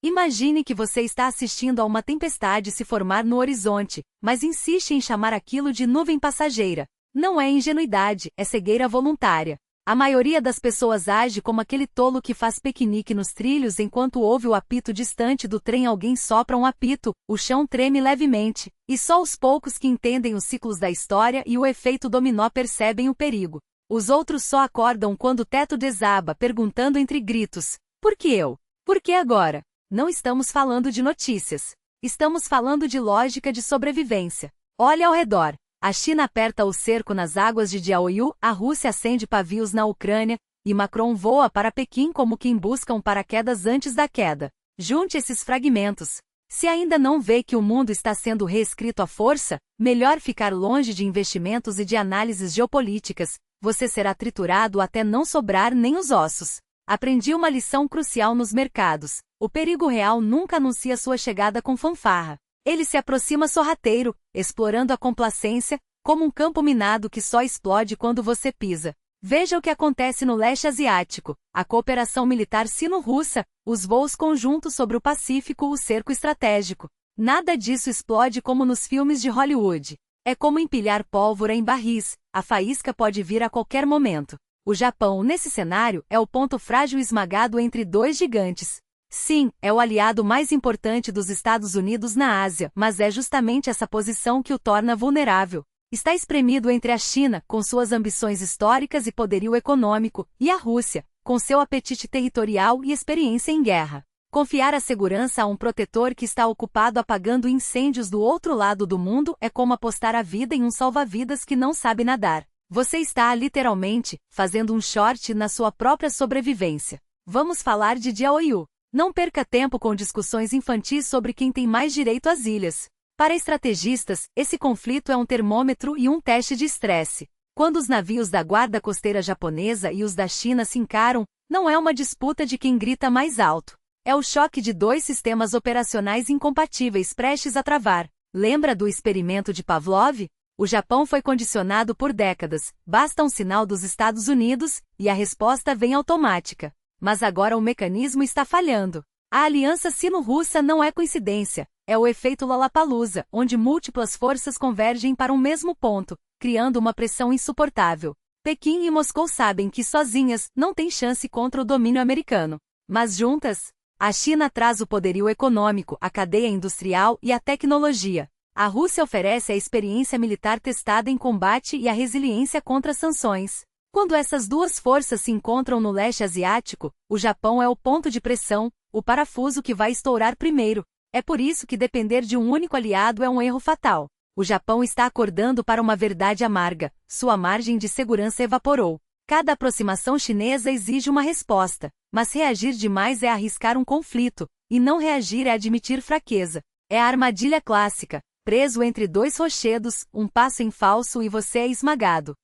Imagine que você está assistindo a uma tempestade se formar no horizonte, mas insiste em chamar aquilo de nuvem passageira. Não é ingenuidade, é cegueira voluntária. A maioria das pessoas age como aquele tolo que faz piquenique nos trilhos enquanto ouve o apito distante do trem. Alguém sopra um apito, o chão treme levemente, e só os poucos que entendem os ciclos da história e o efeito dominó percebem o perigo. Os outros só acordam quando o teto desaba, perguntando entre gritos: por que eu? Por que agora? Não estamos falando de notícias. Estamos falando de lógica de sobrevivência. Olhe ao redor. A China aperta o cerco nas águas de Diaoyu, a Rússia acende pavios na Ucrânia, e Macron voa para Pequim como quem busca um paraquedas antes da queda. Junte esses fragmentos. Se ainda não vê que o mundo está sendo reescrito à força, melhor ficar longe de investimentos e de análises geopolíticas. Você será triturado até não sobrar nem os ossos. Aprendi uma lição crucial nos mercados. O perigo real nunca anuncia sua chegada com fanfarra. Ele se aproxima sorrateiro, explorando a complacência, como um campo minado que só explode quando você pisa. Veja o que acontece no leste asiático, a cooperação militar sino-russa, os voos conjuntos sobre o Pacífico, o cerco estratégico. Nada disso explode como nos filmes de Hollywood. É como empilhar pólvora em barris, a faísca pode vir a qualquer momento. O Japão, nesse cenário, é o ponto frágil esmagado entre dois gigantes. Sim, é o aliado mais importante dos Estados Unidos na Ásia, mas é justamente essa posição que o torna vulnerável. Está espremido entre a China, com suas ambições históricas e poderio econômico, e a Rússia, com seu apetite territorial e experiência em guerra. Confiar a segurança a um protetor que está ocupado apagando incêndios do outro lado do mundo é como apostar a vida em um salva-vidas que não sabe nadar. Você está, literalmente, fazendo um short na sua própria sobrevivência. Vamos falar de Diaoyu. Não perca tempo com discussões infantis sobre quem tem mais direito às ilhas. Para estrategistas, esse conflito é um termômetro e um teste de estresse. Quando os navios da guarda costeira japonesa e os da China se encaram, não é uma disputa de quem grita mais alto. É o choque de dois sistemas operacionais incompatíveis prestes a travar. Lembra do experimento de Pavlov? O Japão foi condicionado por décadas, basta um sinal dos Estados Unidos, e a resposta vem automática. Mas agora o mecanismo está falhando. A aliança sino-russa não é coincidência, é o efeito Lollapalooza, onde múltiplas forças convergem para um mesmo ponto, criando uma pressão insuportável. Pequim e Moscou sabem que sozinhas não têm chance contra o domínio americano. Mas juntas, a China traz o poderio econômico, a cadeia industrial e a tecnologia. A Rússia oferece a experiência militar testada em combate e a resiliência contra sanções. Quando essas duas forças se encontram no leste asiático, o Japão é o ponto de pressão, o parafuso que vai estourar primeiro. É por isso que depender de um único aliado é um erro fatal. O Japão está acordando para uma verdade amarga: sua margem de segurança evaporou. Cada aproximação chinesa exige uma resposta, mas reagir demais é arriscar um conflito, e não reagir é admitir fraqueza. É a armadilha clássica. Preso entre dois rochedos, um passo em falso e você é esmagado.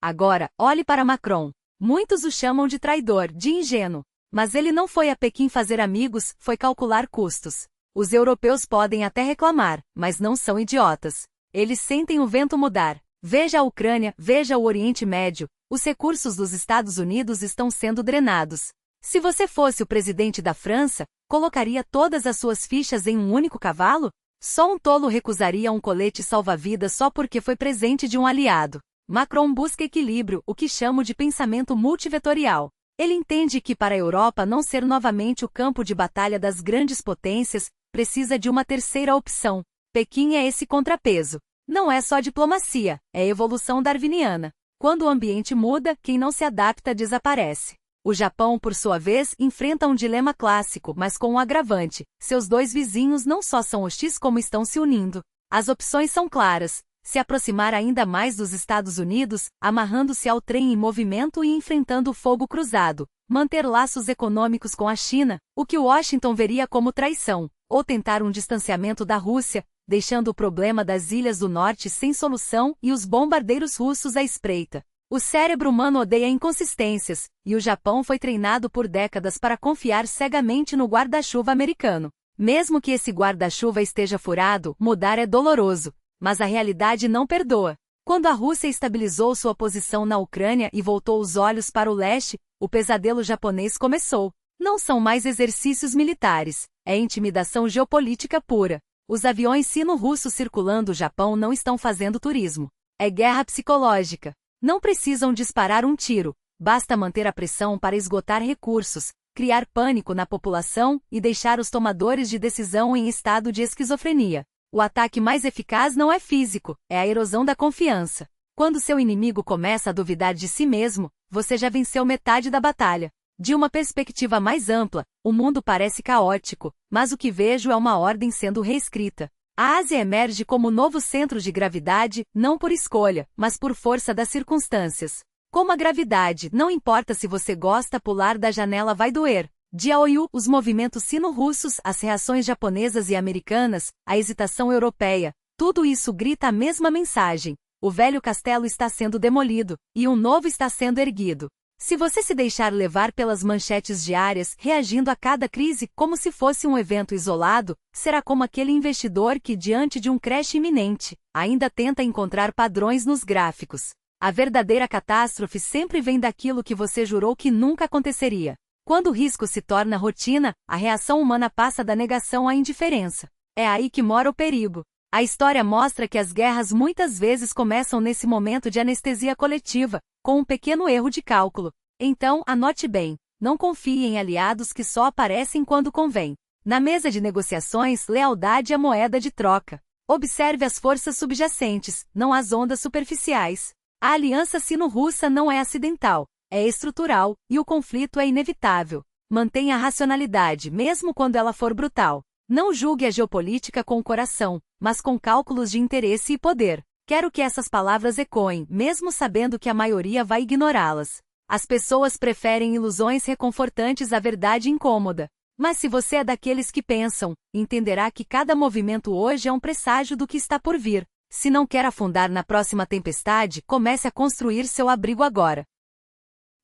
Agora, olhe para Macron. Muitos o chamam de traidor, de ingênuo. Mas ele não foi a Pequim fazer amigos, foi calcular custos. Os europeus podem até reclamar, mas não são idiotas. Eles sentem o vento mudar. Veja a Ucrânia, veja o Oriente Médio. Os recursos dos Estados Unidos estão sendo drenados. Se você fosse o presidente da França, colocaria todas as suas fichas em um único cavalo? Só um tolo recusaria um colete salva-vidas só porque foi presente de um aliado. Macron busca equilíbrio, o que chamo de pensamento multivetorial. Ele entende que para a Europa não ser novamente o campo de batalha das grandes potências, precisa de uma terceira opção. Pequim é esse contrapeso. Não é só diplomacia, é evolução darwiniana. Quando o ambiente muda, quem não se adapta desaparece. O Japão, por sua vez, enfrenta um dilema clássico, mas com um agravante. Seus dois vizinhos não só são hostis como estão se unindo. As opções são claras. Se aproximar ainda mais dos Estados Unidos, amarrando-se ao trem em movimento e enfrentando o fogo cruzado. Manter laços econômicos com a China, o que Washington veria como traição. Ou tentar um distanciamento da Rússia, deixando o problema das ilhas do norte sem solução e os bombardeiros russos à espreita. O cérebro humano odeia inconsistências, e o Japão foi treinado por décadas para confiar cegamente no guarda-chuva americano. Mesmo que esse guarda-chuva esteja furado, mudar é doloroso, mas a realidade não perdoa. Quando a Rússia estabilizou sua posição na Ucrânia e voltou os olhos para o leste, o pesadelo japonês começou. Não são mais exercícios militares, é intimidação geopolítica pura. Os aviões sino-russos circulando o Japão não estão fazendo turismo. É guerra psicológica. Não precisam disparar um tiro, basta manter a pressão para esgotar recursos, criar pânico na população e deixar os tomadores de decisão em estado de esquizofrenia. O ataque mais eficaz não é físico, é a erosão da confiança. Quando seu inimigo começa a duvidar de si mesmo, você já venceu metade da batalha. De uma perspectiva mais ampla, o mundo parece caótico, mas o que vejo é uma ordem sendo reescrita. A Ásia emerge como novo centro de gravidade, não por escolha, mas por força das circunstâncias. Como a gravidade, não importa se você gosta, pular da janela vai doer. Diaoyu, os movimentos sino-russos, as reações japonesas e americanas, a hesitação europeia, tudo isso grita a mesma mensagem. O velho castelo está sendo demolido, e um novo está sendo erguido. Se você se deixar levar pelas manchetes diárias, reagindo a cada crise como se fosse um evento isolado, será como aquele investidor que, diante de um crash iminente, ainda tenta encontrar padrões nos gráficos. A verdadeira catástrofe sempre vem daquilo que você jurou que nunca aconteceria. Quando o risco se torna rotina, a reação humana passa da negação à indiferença. É aí que mora o perigo. A história mostra que as guerras muitas vezes começam nesse momento de anestesia coletiva, com um pequeno erro de cálculo. Então, anote bem, não confie em aliados que só aparecem quando convém. Na mesa de negociações, lealdade é moeda de troca. Observe as forças subjacentes, não as ondas superficiais. A aliança sino-russa não é acidental, é estrutural, e o conflito é inevitável. Mantenha a racionalidade, mesmo quando ela for brutal. Não julgue a geopolítica com o coração, mas com cálculos de interesse e poder. Quero que essas palavras ecoem, mesmo sabendo que a maioria vai ignorá-las. As pessoas preferem ilusões reconfortantes à verdade incômoda. Mas se você é daqueles que pensam, entenderá que cada movimento hoje é um presságio do que está por vir. Se não quer afundar na próxima tempestade, comece a construir seu abrigo agora.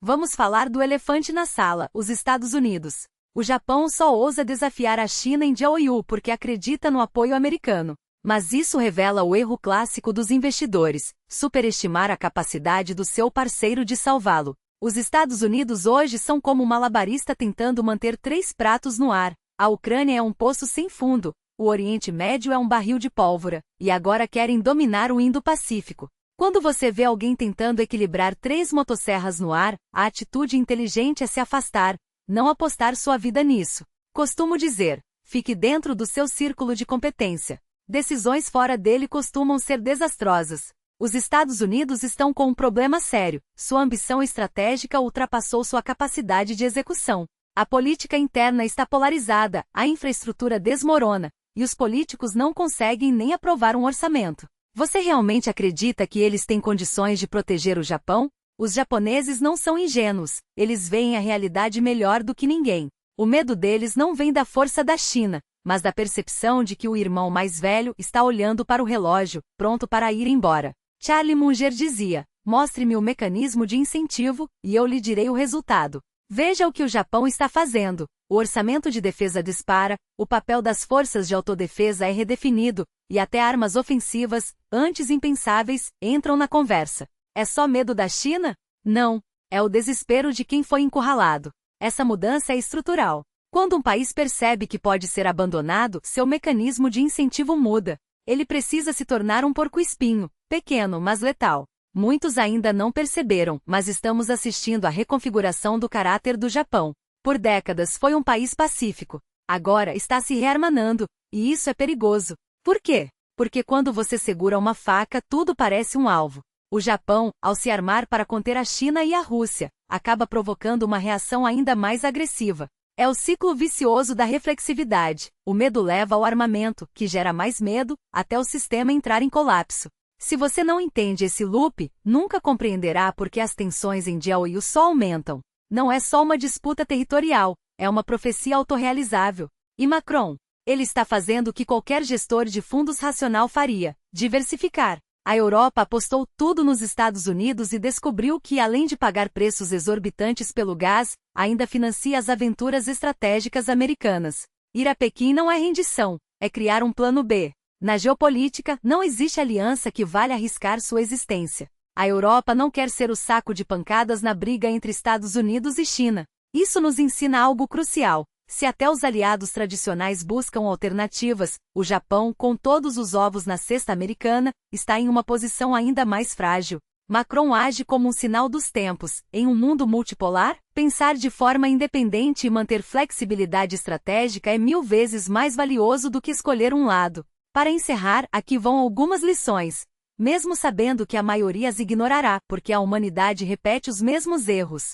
Vamos falar do elefante na sala, os Estados Unidos. O Japão só ousa desafiar a China em Diaoyu porque acredita no apoio americano. Mas isso revela o erro clássico dos investidores, superestimar a capacidade do seu parceiro de salvá-lo. Os Estados Unidos hoje são como um malabarista tentando manter 3 pratos no ar. A Ucrânia é um poço sem fundo, o Oriente Médio é um barril de pólvora, e agora querem dominar o Indo-Pacífico. Quando você vê alguém tentando equilibrar 3 motosserras no ar, a atitude inteligente é se afastar, não apostar sua vida nisso. Costumo dizer, fique dentro do seu círculo de competência. Decisões fora dele costumam ser desastrosas. Os Estados Unidos estão com um problema sério. Sua ambição estratégica ultrapassou sua capacidade de execução. A política interna está polarizada, a infraestrutura desmorona, e os políticos não conseguem nem aprovar um orçamento. Você realmente acredita que eles têm condições de proteger o Japão? Os japoneses não são ingênuos, eles veem a realidade melhor do que ninguém. O medo deles não vem da força da China, mas da percepção de que o irmão mais velho está olhando para o relógio, pronto para ir embora. Charlie Munger dizia, mostre-me o mecanismo de incentivo, e eu lhe direi o resultado. Veja o que o Japão está fazendo. O orçamento de defesa dispara, o papel das forças de autodefesa é redefinido, e até armas ofensivas, antes impensáveis, entram na conversa. É só medo da China? Não. É o desespero de quem foi encurralado. Essa mudança é estrutural. Quando um país percebe que pode ser abandonado, seu mecanismo de incentivo muda. Ele precisa se tornar um porco-espinho, pequeno, mas letal. Muitos ainda não perceberam, mas estamos assistindo à reconfiguração do caráter do Japão. Por décadas foi um país pacífico. Agora está se rearmanando, e isso é perigoso. Por quê? Porque quando você segura uma faca, tudo parece um alvo. O Japão, ao se armar para conter a China e a Rússia, acaba provocando uma reação ainda mais agressiva. É o ciclo vicioso da reflexividade. O medo leva ao armamento, que gera mais medo, até o sistema entrar em colapso. Se você não entende esse loop, nunca compreenderá por que as tensões em Diaoyu só aumentam. Não é só uma disputa territorial, é uma profecia autorrealizável. E Macron? Ele está fazendo o que qualquer gestor de fundos racional faria: diversificar. A Europa apostou tudo nos Estados Unidos e descobriu que, além de pagar preços exorbitantes pelo gás, ainda financia as aventuras estratégicas americanas. Ir a Pequim não é rendição, é criar um plano B. Na geopolítica, não existe aliança que valha arriscar sua existência. A Europa não quer ser o saco de pancadas na briga entre Estados Unidos e China. Isso nos ensina algo crucial. Se até os aliados tradicionais buscam alternativas, o Japão, com todos os ovos na cesta americana, está em uma posição ainda mais frágil. Macron age como um sinal dos tempos. Em um mundo multipolar, pensar de forma independente e manter flexibilidade estratégica é 1000 vezes mais valioso do que escolher um lado. Para encerrar, aqui vão algumas lições. Mesmo sabendo que a maioria as ignorará, porque a humanidade repete os mesmos erros.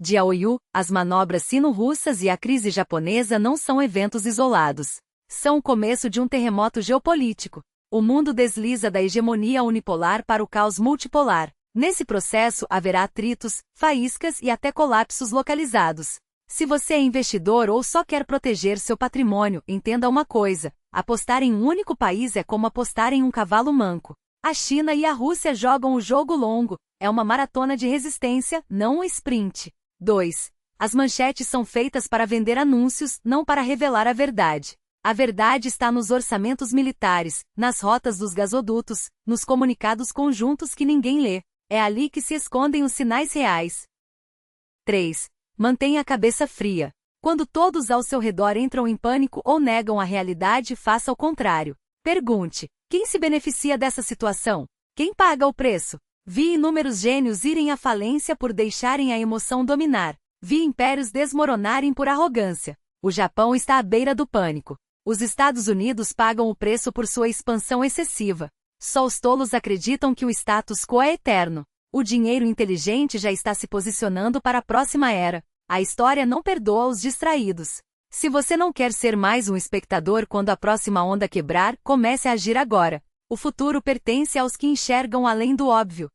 Diaoyu, as manobras sino-russas e a crise japonesa não são eventos isolados. São o começo de um terremoto geopolítico. O mundo desliza da hegemonia unipolar para o caos multipolar. Nesse processo haverá atritos, faíscas e até colapsos localizados. Se você é investidor ou só quer proteger seu patrimônio, entenda uma coisa: apostar em um único país é como apostar em um cavalo manco. A China e a Rússia jogam o jogo longo. É uma maratona de resistência, não um sprint. 2. As manchetes são feitas para vender anúncios, não para revelar a verdade. A verdade está nos orçamentos militares, nas rotas dos gasodutos, nos comunicados conjuntos que ninguém lê. É ali que se escondem os sinais reais. 3. Mantenha a cabeça fria. Quando todos ao seu redor entram em pânico ou negam a realidade, faça o contrário. Pergunte: quem se beneficia dessa situação? Quem paga o preço? Vi inúmeros gênios irem à falência por deixarem a emoção dominar. Vi impérios desmoronarem por arrogância. O Japão está à beira do pânico. Os Estados Unidos pagam o preço por sua expansão excessiva. Só os tolos acreditam que o status quo é eterno. O dinheiro inteligente já está se posicionando para a próxima era. A história não perdoa os distraídos. Se você não quer ser mais um espectador quando a próxima onda quebrar, comece a agir agora. O futuro pertence aos que enxergam além do óbvio.